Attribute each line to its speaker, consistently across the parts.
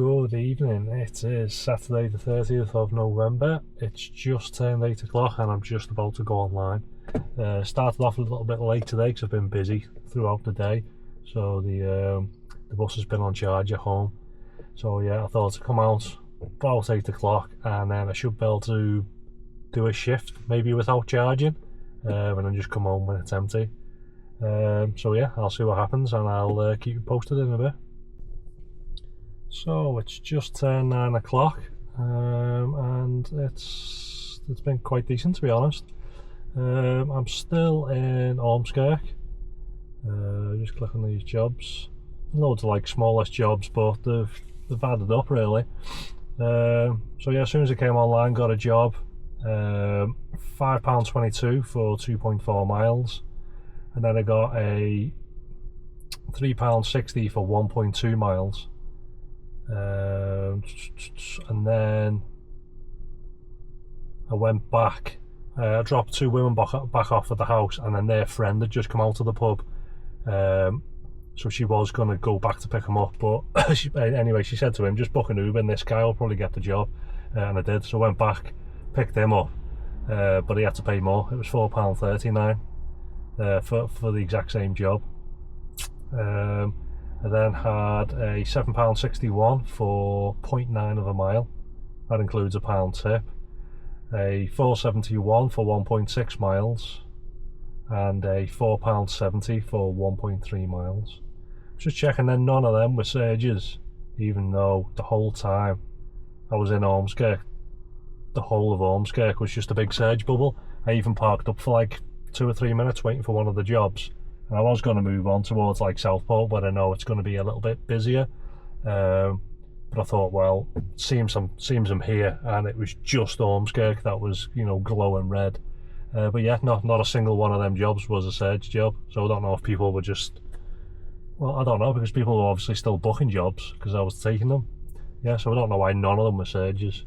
Speaker 1: Good evening, it is Saturday the 30th of November. It's just turned 8 o'clock and I'm just about to go online. Started off a little bit late today because I've been busy throughout the day, so the bus has been on charge at home. So yeah, I thought to come out about 8 o'clock and then I should be able to do a shift, maybe without charging, and then just come home when it's empty. So yeah, I'll see what happens and I'll keep you posted in a bit. So it's just turned 9 o'clock, and it's been quite decent, to be honest. I'm still in Ormskirk. Just click on these jobs. Loads of like smallish jobs, but they've added up really. So yeah, as soon as I came online, got a job. £5.22 for 2.4 miles, and then I got a £3.60 for 1.2 miles. And then I went back. I dropped two women back off at the house, and then their friend had just come out of the pub, so she was going to go back to pick him up, but anyway, she said to him, just book an Uber and this guy will probably get the job, and I did. So I went back, picked him up, but he had to pay more. It was £4.39 for the exact same job. I then had a £7.61 for 0.9 of a mile. That includes a pound tip. A £4.71 for 1.6 miles, and a £4.70 for 1.3 miles. Just checking, then none of them were surges, even though the whole time I was in Ormskirk, the whole of Ormskirk was just a big surge bubble. I even parked up for like 2 or 3 minutes waiting for one of the jobs. And I was going to move on towards like Southport, where I know it's going to be a little bit busier. But I thought, well, seems I'm here, and it was just Ormskirk that was, you know, glowing red. But yeah, not a single one of them jobs was a surge job. So I don't know if people were just, well, I don't know, because people were obviously still booking jobs because I was taking them. Yeah, so I don't know why none of them were surges.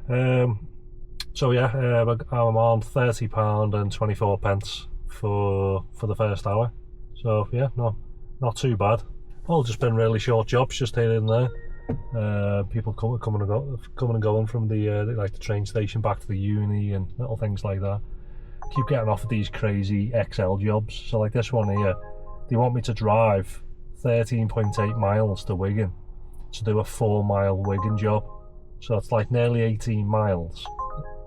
Speaker 1: So yeah, I'm on £30.24 for the first hour. So yeah, not too bad. All just been really short jobs, just here and there. People coming and going from the like the train station back to the uni and little things like that. Keep getting offered these crazy XL jobs. So like this one here, they want me to drive 13.8 miles to Wigan to do a 4-mile Wigan job. So it's like nearly 18 miles.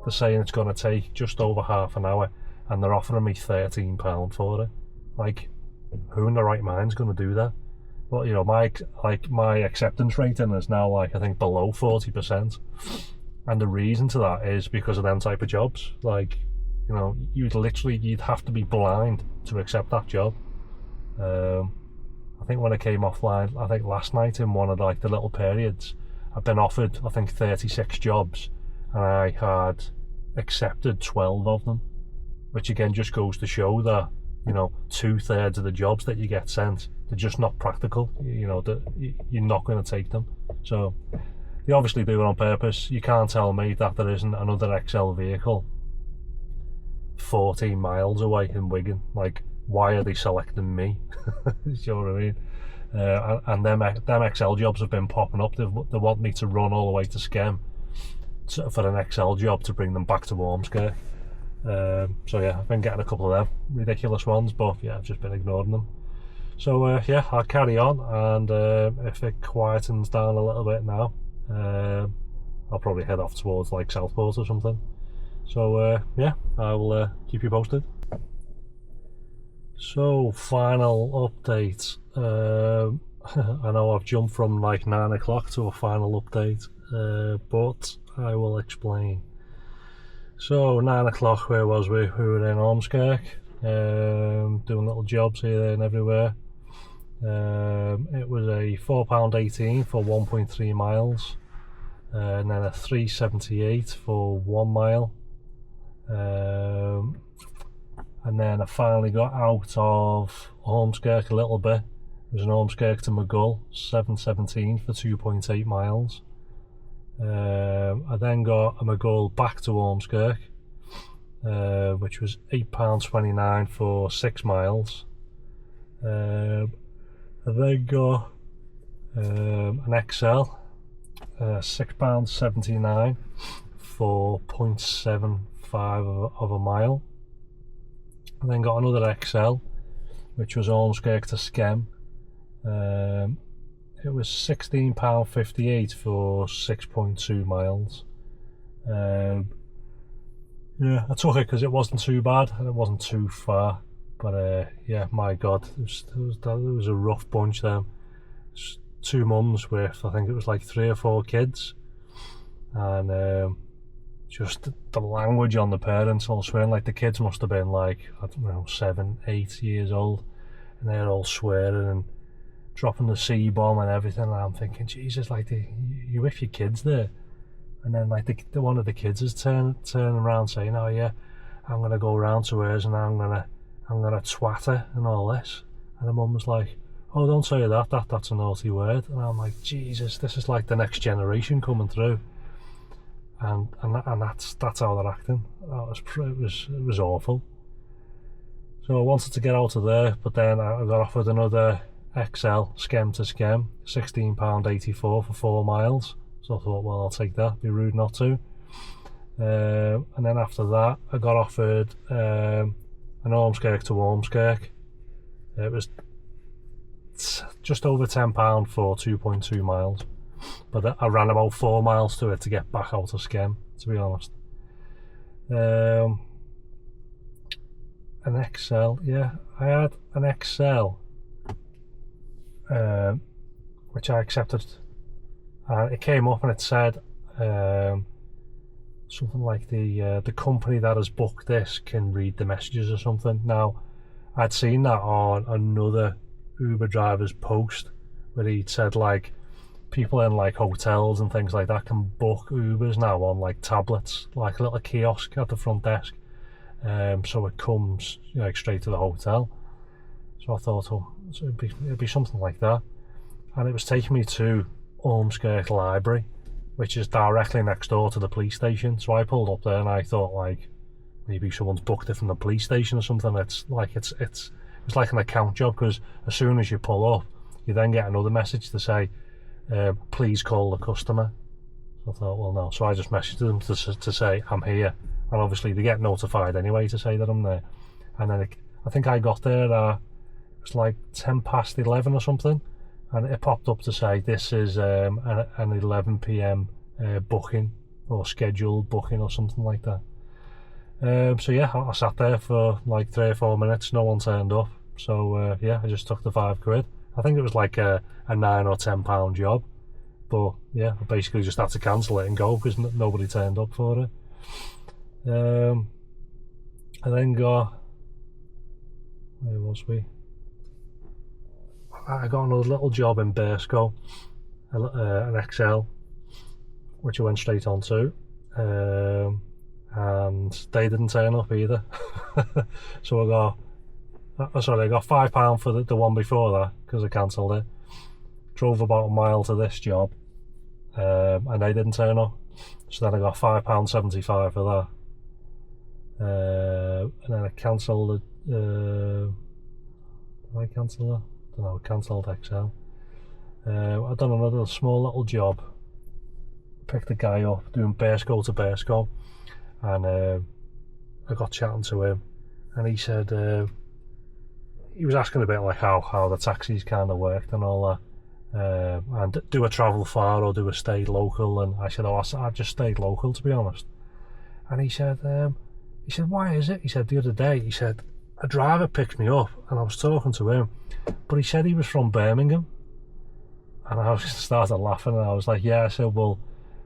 Speaker 1: They're saying it's going to take just over half an hour, and they're offering me £13 for it. Like, who in their right mind's going to do that? But you know, my acceptance rating is now like, I think, below 40%, and the reason to that is because of them type of jobs. Like, you know, you'd have to be blind to accept that job. I think when I came offline, I think last night in one of the little periods, I've been offered, I think, 36 jobs, and I had accepted 12 of them, which again just goes to show that, you know, 2/3 of the jobs that you get sent, they're just not practical. You know, that you're not going to take them. So they obviously do it on purpose. You can't tell me that there isn't another XL vehicle 14 miles away in Wigan. Like, why are they selecting me? You know what I mean? And them XL jobs have been popping up. They want me to run all the way to Skem for an XL job to bring them back to Ormskirk. So yeah, I've been getting a couple of them ridiculous ones, but yeah, I've just been ignoring them. So yeah, I'll carry on, and if it quietens down a little bit now, I'll probably head off towards like Southport or something. So yeah, I will keep you posted. So, final update. I know I've jumped from like 9 o'clock to a final update, but I will explain. So 9 o'clock, where was we? We were in Ormskirk, doing little jobs here, there and everywhere. It was a £4.18 for 1.3 miles, and then a £3.78 for 1 mile. And then I finally got out of Ormskirk a little bit. It was an Ormskirk to Maghull, £7.17 for 2.8 miles. I then got a Maghull back to Ormskirk, which was £8.29 for 6 miles. I then got an XL £6.79 for 0.75 of a mile. And then got another XL, which was Ormskirk to Skem. It was £16.58 for 6.2 miles. Yeah, I took it because it wasn't too bad and it wasn't too far. But yeah, my God, it was a rough bunch then. Two mums with, I think it was like 3 or 4 kids, and just the language on the parents all swearing. Like the kids must have been like, I don't know, 7, 8 years old, and they're all swearing and dropping the C-bomb and everything. And I'm thinking, Jesus, like you with your kids there, and then like the one of the kids is turning around saying, oh yeah, I'm gonna go round to hers and I'm gonna twat her and all this. And the mum was like, oh, don't say that's a naughty word. And I'm like, Jesus, this is like the next generation coming through, and that's how they're acting. It was awful. So I wanted to get out of there, but then I got offered another XL Skem to Skem, £16.84 for 4 miles. So I thought, well, I'll take that. Be rude not to. And then after that, I got offered an Ormskirk to Ormskirk. It was just over £10 for 2.2 miles, but I ran about 4 miles to it to get back out of Skem, to be honest. An XL, yeah, I had an XL, which I accepted, and it came up and it said something like the company that has booked this can read the messages or something. Now, I'd seen that on another Uber driver's post where he'd said like people in like hotels and things like that can book Ubers now on like tablets, like a little kiosk at the front desk, so it comes, you know, like straight to the hotel. So I thought, oh, so it'd be something like that, and it was taking me to Ormskirk Library, which is directly next door to the police station. So I pulled up there and I thought like maybe someone's booked it from the police station or something. It's like an account job, because as soon as you pull up, you then get another message to say, please call the customer. So I thought, well, no. So I just messaged them to say I'm here, and obviously they get notified anyway to say that I'm there. And then I think I got there, it was like 11 or something, and it popped up to say this is an 11 p.m. booking or scheduled booking or something like that. So yeah, I sat there for like 3 or 4 minutes, no one turned up. So yeah, I just took the £5. I think it was like a £9 or £10 job, but yeah, I basically just had to cancel it and go because nobody turned up for it. I then got, where was we? I got another little job in Bersco, an XL, which I went straight onto. And they didn't turn up either. So I got £5 for the one before that because I cancelled it. Drove about a mile to this job, and they didn't turn up. So then I got £5.75 for that. And then I cancelled it. Did I cancel that? I don't know, I cancelled XL. I've done another small little job. Picked a guy up doing Bersco to Bersco. And I got chatting to him, and he said he was asking a bit like how the taxis kind of worked and all that, and do I travel far or do I stay local? And I said, oh, I just stayed local, to be honest. And he said, why is it? He said the other day, he said a driver picked me up, and I was talking to him, but he said he was from Birmingham, and I just started laughing, and I was like, yeah. I said, well,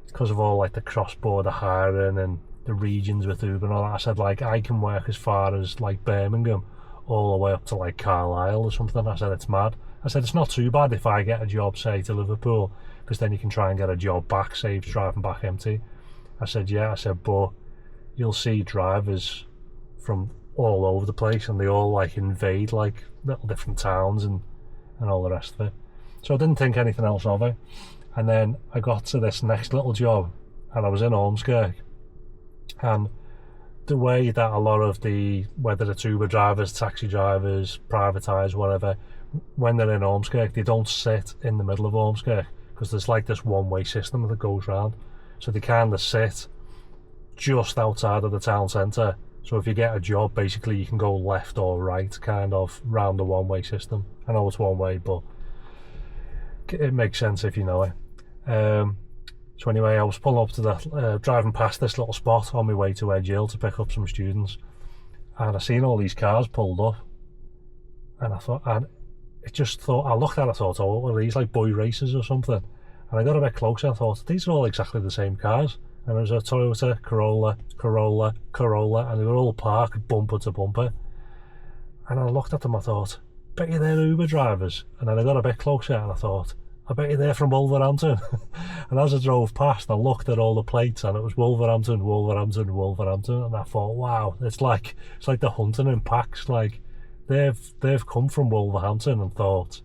Speaker 1: because of all like the cross-border hiring and the regions with Uber and all that. I said, like, I can work as far as like Birmingham all the way up to like Carlisle or something. I said, it's mad. I said, it's not too bad if I get a job, say, to Liverpool, because then you can try and get a job back, saves driving back empty. I said, yeah. I said, but you'll see drivers from all over the place, and they all like invade like little different towns and all the rest of it. So I didn't think anything else of it. And then I got to this next little job, and I was in Ormskirk. And the way that a lot of the, whether it's Uber drivers, taxi drivers, privatised, whatever, when they're in Ormskirk, they don't sit in the middle of Ormskirk, because there's like this one-way system that goes round. So they kind of sit just outside of the town centre. So if you get a job, basically you can go left or right, kind of round the one-way system. I know it's one way, but it makes sense if you know it. So anyway, I was pulling up to the driving past this little spot on my way to Edge Hill to pick up some students, and I seen all these cars pulled up, and I looked at it, I thought, oh, are these like boy races or something? And I got a bit closer, I thought, these are all exactly the same cars. And it was a Toyota Corolla, and they were all parked bumper to bumper. And I looked at them, I thought, bet you they're Uber drivers. And then I got a bit closer and I thought, I bet you they're from Wolverhampton. And as I drove past, I looked at all the plates, and it was Wolverhampton, Wolverhampton, Wolverhampton. And I thought, wow, it's like the hunting in packs. Like they've come from Wolverhampton and thought,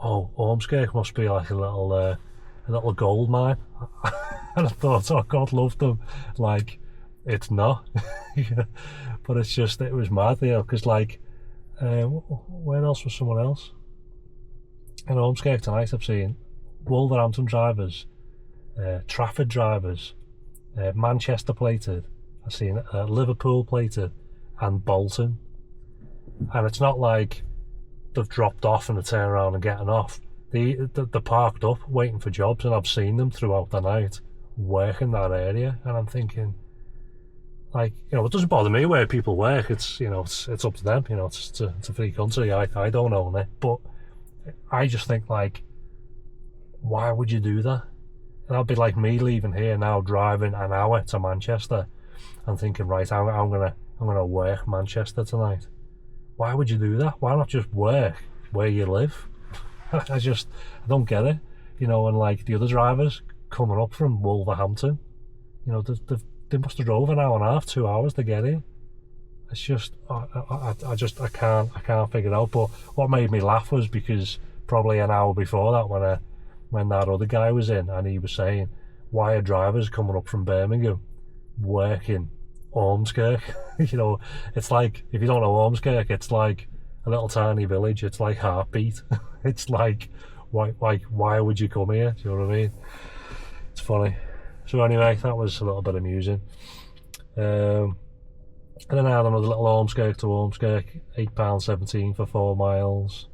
Speaker 1: oh, Ormskirk must be like a little gold mine. And I thought, oh, God love them. Like, it's not. But it's just, it was mad, you know, because like, where else was someone else? In Ormskirk tonight, I've seen Wolverhampton drivers, Trafford drivers, Manchester plated. I've seen Liverpool plated, and Bolton. And it's not like they've dropped off and they turn around and getting off. They're parked up waiting for jobs, and I've seen them throughout the night working that area. And I'm thinking, like, you know, it doesn't bother me where people work. It's, you know, it's up to them. You know, it's a free country. I don't own it, but I just think, like, why would you do that? That'd be like me leaving here now, driving an hour to Manchester, and thinking, right, I'm gonna work Manchester tonight. Why would you do that? Why not just work where you live? I don't get it, you know. And like the other drivers coming up from Wolverhampton, you know, they must have drove an hour and a half, 2 hours to get here. It's just, I can't figure it out. But what made me laugh was because probably an hour before that, when that other guy was in, and he was saying, why are drivers coming up from Birmingham working Ormskirk? You know, it's like, if you don't know Ormskirk, it's like a little tiny village. It's like Heartbeat. It's like, why would you come here? Do you know what I mean? It's funny. So anyway, that was a little bit amusing. And then I had another little Ormskirk to Ormskirk, £8.17 for 4 miles.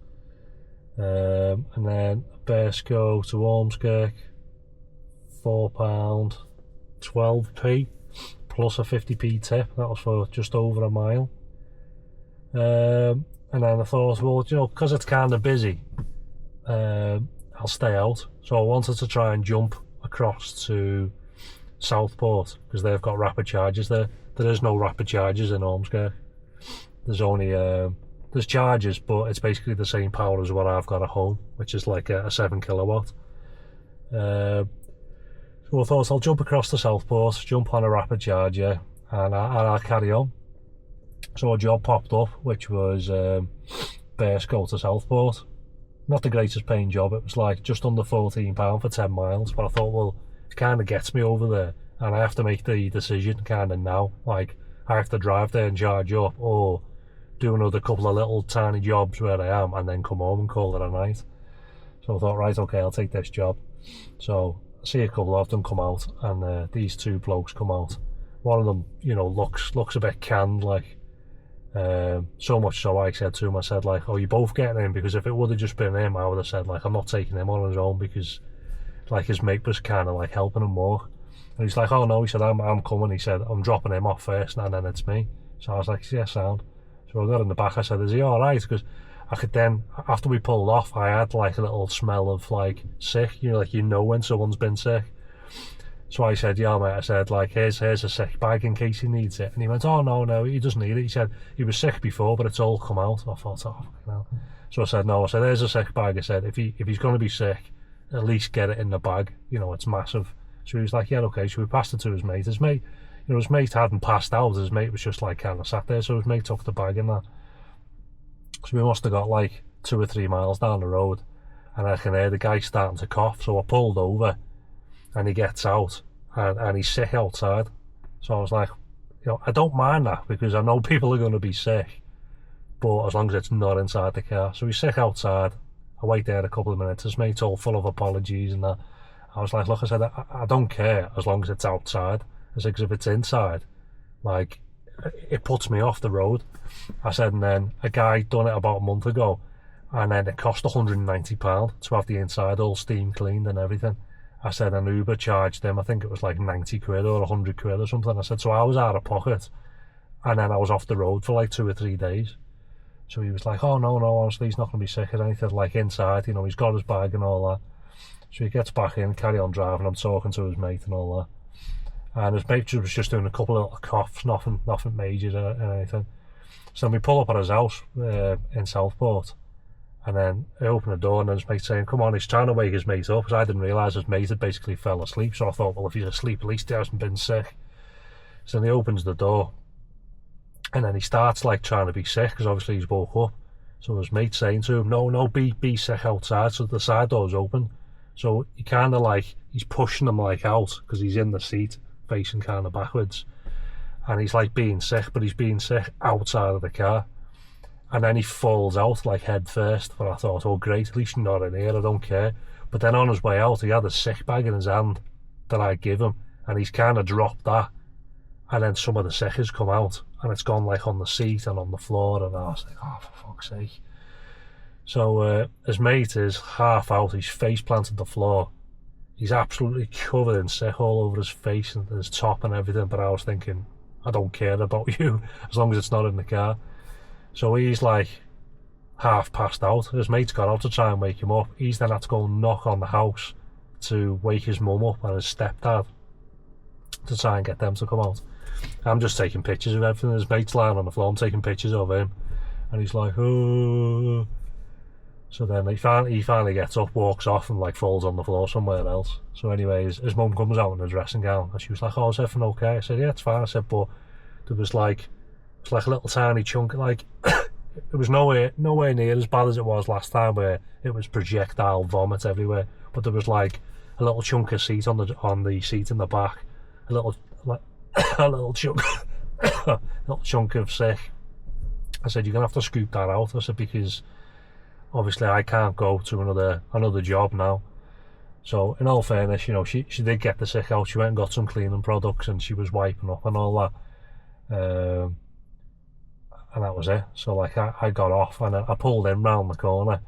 Speaker 1: And then Bearscough to Ormskirk, £4, 12p, plus a 50p tip. That was for just over a mile. And then I thought, well, you know, because it's kind of busy, I'll stay out. So I wanted to try and jump across to Southport, because they've got rapid charges there. There is no rapid charges in Ormskirk. There's only there's charges, but it's basically the same power as what I've got at home, which is like a 7 kilowatt. So I thought I'll jump across to Southport, jump on a rapid charger, and I'll carry on. So a job popped up, which was Bearscough to Southport. Not the greatest paying job. It was like just under £14 for 10 miles. But I thought, well, it kind of gets me over there, and I have to make the decision kind of now. Like, I have to drive there and charge up, or do another couple of little tiny jobs where I am, and then come home and call it a night. So I thought, right, okay, I'll take this job. So I see a couple of them come out, and these two blokes come out. One of them, you know, looks a bit canned, like. So much so I said to him, I said, like, oh, you're both getting in, because if it would have just been him, I would have said, like, I'm not taking him on his own, because like his mate was kind of like helping him more. And he's like, oh no, he said, I'm coming. He said, I'm dropping him off first, and then it's me. So I was like, yeah, sound. So I got in the back, I said, is he alright? Because I could then, after we pulled off, I had like a little smell of like sick, you know, like, you know when someone's been sick. So I said, yeah, mate, I said, like, here's a sick bag in case he needs it. And he went, oh, no, he doesn't need it. He said, he was sick before, but it's all come out. I thought, oh, fucking hell. So I said, no, I said, here's a sick bag. I said, if he's going to be sick, at least get it in the bag. You know, it's massive. So he was like, yeah, okay. So we passed it to his mate. His mate, you know, his mate hadn't passed out. His mate was just like kind of sat there. So his mate took the bag in that. So we must have got like 2 or 3 miles down the road, and I can hear the guy starting to cough. So I pulled over, and he gets out, and he's sick outside. So I was like, you know, I don't mind that, because I know people are going to be sick, but as long as it's not inside the car. So he's sick outside. I wait there a couple of minutes. His mate's all full of apologies and that. I was like, look, I said, I don't care as long as it's outside. I said, because if it's inside, like, it puts me off the road. I said, and then a guy done it about a month ago, and then it cost £190 to have the inside all steam cleaned and everything. I said, an Uber charged him, I think it was like 90 quid or 100 quid or something. I said, so I was out of pocket, and then I was off the road for like 2 or 3 days. So he was like, oh no, honestly, he's not going to be sick or anything, like inside, you know, he's got his bag and all that. So he gets back in, carry on driving, I'm talking to his mate and all that. And his mate was just doing a couple of little coughs, nothing major or anything. So then we pull up at his house in Southport, and then I open the door and his mate's saying, come on, he's trying to wake his mate up, because I didn't realise his mate had basically fell asleep. So I thought, well, if he's asleep, at least he hasn't been sick. So then he opens the door, and then he starts like trying to be sick, because obviously he's woke up. So his mate's saying to him, no, be sick outside. So the side door's open. So he kind of like, he's pushing him like out, because he's in the seat, facing kind of backwards. And he's like being sick, but he's being sick outside of the car. And then he falls out like head first. But I thought, oh great, at least you're not in here, I don't care. But then on his way out, he had a sick bag in his hand that I give him, and he's kind of dropped that. And then some of the sick has come out, and it's gone like on the seat and on the floor, and I was like, oh, for fuck's sake. So his mate is half out, he's face planted on the floor. He's absolutely covered in sick all over his face and his top and everything, but I was thinking, I don't care about you as long as it's not in the car. So he's like half passed out. His mate's got out to try and wake him up. He's then had to go and knock on the house to wake his mum up and his stepdad to try and get them to come out. I'm just taking pictures of everything. His mate's lying on the floor, I'm taking pictures of him, and he's like, oh. So then he finally gets up, walks off, and like falls on the floor somewhere else. So anyways, his mum comes out in a dressing gown, and she was like, oh, is everything okay? I said, yeah, it's fine. I said, but there was like, it's like a little tiny chunk, like it was nowhere near as bad as it was last time, where it was projectile vomit everywhere. But there was like a little chunk of seat on the seat in the back, a little chunk, a little chunk of sick. I said, you're gonna have to scoop that out. I said, because obviously I can't go to another job now. So in all fairness, you know, she did get the sick out. She went and got some cleaning products, and she was wiping up and all that. And that was it. So like I got off, and I pulled in round the corner.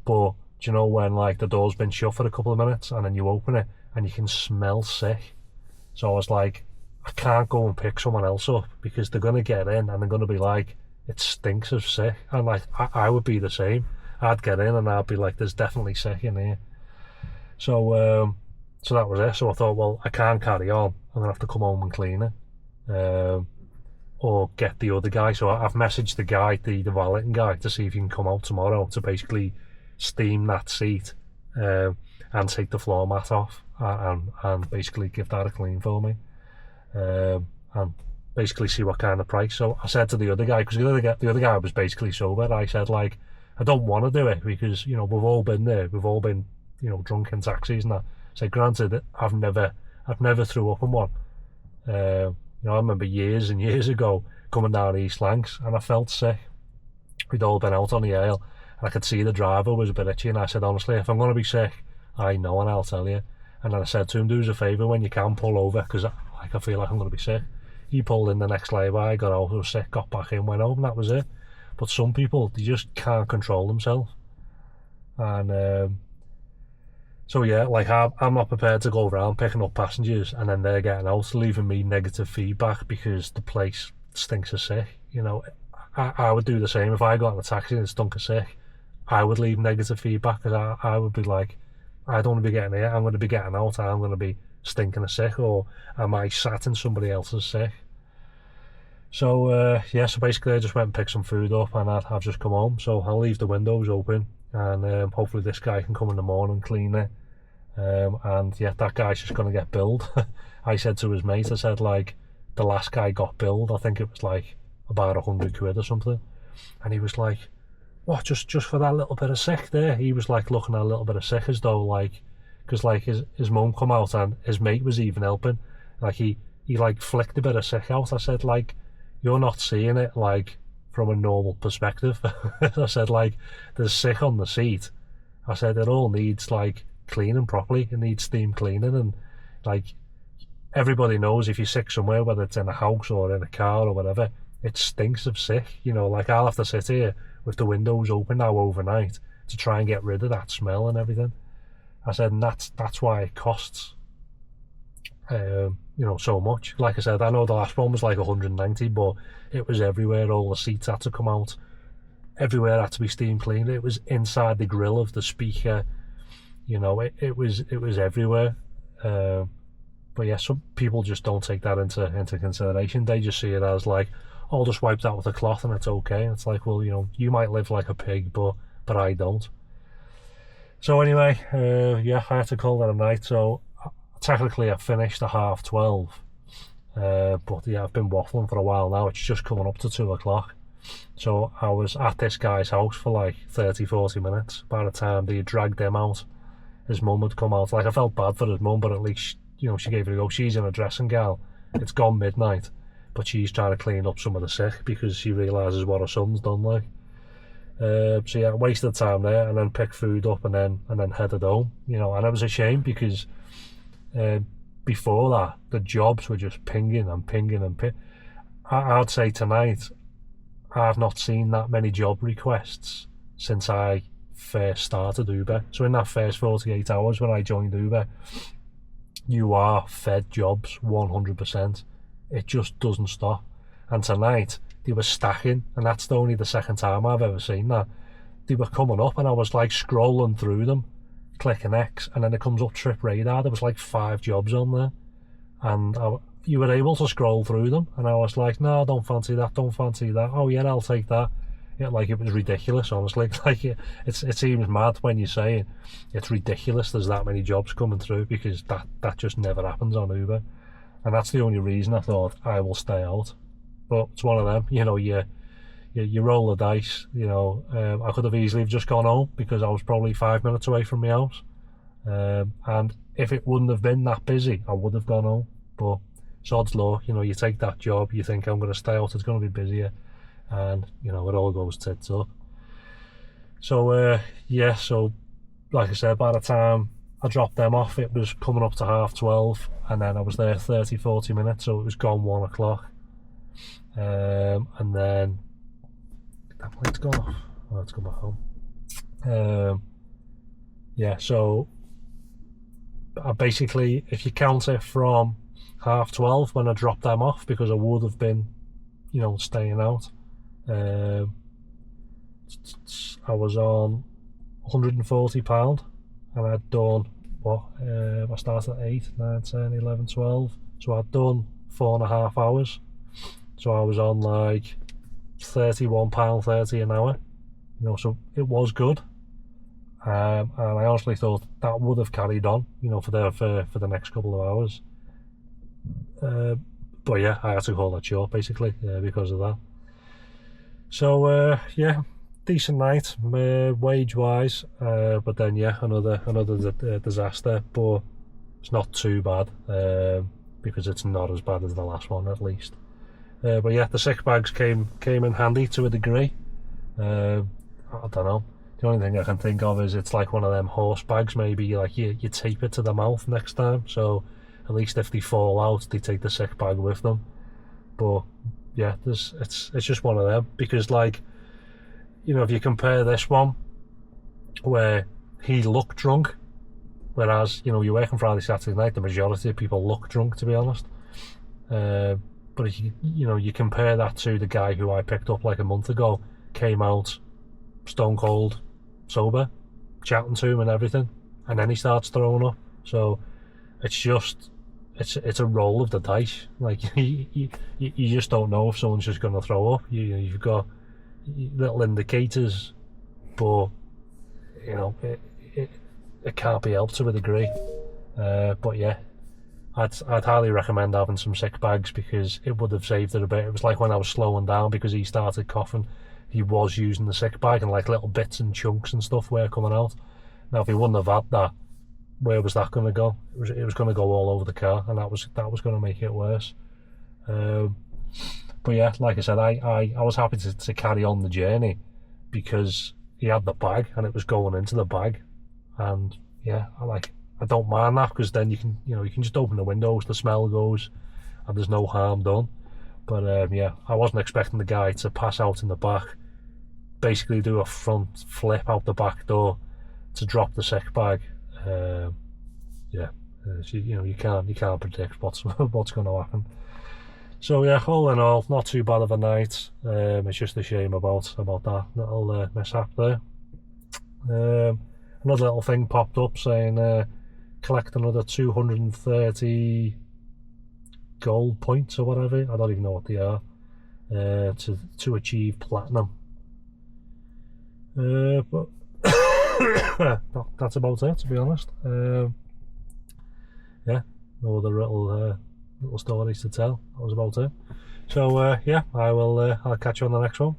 Speaker 1: But do you know when like the door's been shut for a couple of minutes, and then you open it and you can smell sick? So I was like, I can't go and pick someone else up, because they're gonna get in and they're gonna be like, it stinks of sick. And like I would be the same. I'd get in and I'd be like, there's definitely sick in here. So so that was it. So I thought, well, I can't carry on, I'm gonna have to come home and clean it, or get the other guy. So I've messaged the guy, the valeting guy, to see if he can come out tomorrow to basically steam that seat, and take the floor mat off, and basically give that a clean for me, and basically see what kind of price. So I said to the other guy, because the other guy was basically sober, I said, like, I don't want to do it, because, you know, we've all been there, we've all been, you know, drunk in taxis and that. So granted, I've never threw up in one. You know, I remember years and years ago coming down East Lancs, and I felt sick. We'd all been out on the ale, and I could see the driver was a bit itchy, and I said, honestly, if I'm going to be sick, I know, and I'll tell you. And then I said to him, do us a favour, when you can, pull over, because I feel like I'm going to be sick. He pulled in the next lay-by, got out, was sick, got back in, went home, and that was it. But some people, they just can't control themselves. And so yeah, like I'm not prepared to go around picking up passengers and then they're getting out, leaving me negative feedback because the place stinks of sick. You know, I would do the same. If I got in a taxi and it stunk of sick, I would leave negative feedback, because I would be like, I don't want to be getting here, I'm going to be getting out, I'm going to be stinking of sick, or am I sat in somebody else's sick? So yeah, so basically I just went and picked some food up, and I've just come home. So I'll leave the windows open, and hopefully this guy can come in the morning and clean it. And yeah, that guy's just going to get billed. I said to his mate, I said, like, the last guy got billed, I think it was like about 100 quid or something, and he was like, what, just for that little bit of sick there? He was like looking at a little bit of sick as though, like, because like his mum come out and his mate was even helping, like he like flicked a bit of sick out. I said, like, you're not seeing it like from a normal perspective. I said, like, there's sick on the seat, I said it all needs like cleaning properly. It needs steam cleaning, and like everybody knows if you're sick somewhere, whether it's in a house or in a car or whatever, it stinks of sick. You know, like I'll have to sit here with the windows open now overnight to try and get rid of that smell and everything. I said, and that's why it costs, you know, so much. Like I said, I know the last one was like 190, but it was everywhere. All the seats had to come out. Everywhere had to be steam cleaned. It was inside the grill of the speaker. You know, it was everywhere. But yeah, some people just don't take that into consideration. They just see it as like, oh, just wiped out with a cloth and it's okay. And it's like, well, you know, you might live like a pig, but I don't. So anyway, yeah, I had to call that a night. So technically I finished at 12:30, but yeah, I've been waffling for a while now. It's just coming up to 2 o'clock. So I was at this guy's house for like 30-40 minutes. By the time they dragged him out, his mum had come out. Like, I felt bad for his mum, but at least, you know, she gave it a go. She's in a dressing gown. It's gone midnight, but she's trying to clean up some of the sick because she realises what her son's done, like. So yeah, wasted time there, and then picked food up, and then headed home. You know, and it was a shame because before that, the jobs were just pinging. I'd say tonight, I've not seen that many job requests since I first started Uber. So in that first 48 hours when I joined Uber, you are fed jobs 100%. It just doesn't stop. And tonight, they were stacking, and that's only the second time I've ever seen that. They were coming up, and I was like scrolling through them, clicking X, and then it comes up Trip Radar. There was like 5 jobs on there, and you were able to scroll through them, and I was like, no, don't fancy that. Oh yeah, I'll take that. Yeah, like, it was ridiculous, honestly. Like, it seems mad when you say it. It's ridiculous there's that many jobs coming through, because that just never happens on Uber, and that's the only reason I thought I will stay out. But it's one of them, you know, you roll the dice. You know, I could have easily just gone home because I was probably 5 minutes away from my house, and if it wouldn't have been that busy, I would have gone home. But sod's law, you know, you take that job, you think, I'm going to stay out, it's going to be busier, and you know, it all goes tits up. So yeah, so like I said, by the time I dropped them off, it was coming up to 12:30, and then I was there 30-40 minutes, so it was gone 1 o'clock. And then that light's gone off. Let's go back home. Yeah, so I basically, if you count it from 12:30 when I dropped them off, because I would have been, you know, staying out, I was on £140, and I'd done what? I started at 8, 9, 10, 11, 12, so I'd done 4.5 hours. So I was on like £31.30 an hour, you know, so it was good. And I honestly thought that would have carried on, you know, for the next couple of hours. But yeah, I had to call that short basically because of that. So yeah, decent night wage wise, but then yeah, another disaster. But it's not too bad because it's not as bad as the last one, at least. But yeah, the sick bags came in handy to a degree. I don't know. The only thing I can think of is it's like one of them horse bags. Maybe like you tape it to the mouth next time, so at least if they fall out, they take the sick bag with them. But yeah, it's just one of them, because, like, you know, if you compare this one where he looked drunk, whereas, you know, you're working Friday, Saturday night, the majority of people look drunk, to be honest. But if you compare that to the guy who I picked up like a month ago, came out stone cold sober, chatting to him and everything, and then he starts throwing up. So it's just it's a roll of the dice. Like, you just don't know if someone's just going to throw up. You've got little indicators, but you know, it can't be helped to a degree. But yeah, I'd highly recommend having some sick bags, because it would have saved it a bit. It was like when I was slowing down, because he started coughing, he was using the sick bag, and like little bits and chunks and stuff were coming out. Now, if he wouldn't have had that, where was that going to go? It was going to go all over the car, and that was going to make it worse. But yeah, like I said, I was happy to carry on the journey, because he had the bag and it was going into the bag. and yeah, I don't mind that, because then you can just open the windows, the smell goes, and there's no harm done. But yeah, I wasn't expecting the guy to pass out in the back, basically do a front flip out the back door to drop the sick bag. Yeah, you can't predict what's going to happen. So yeah, all in all, not too bad of a night. It's just a shame about that little mishap there. Another little thing popped up saying collect another 230 gold points or whatever. I don't even know what they are, to achieve platinum. But that's about it, to be honest. Yeah, no other little stories to tell. That was about it. So yeah, I'll catch you on the next one.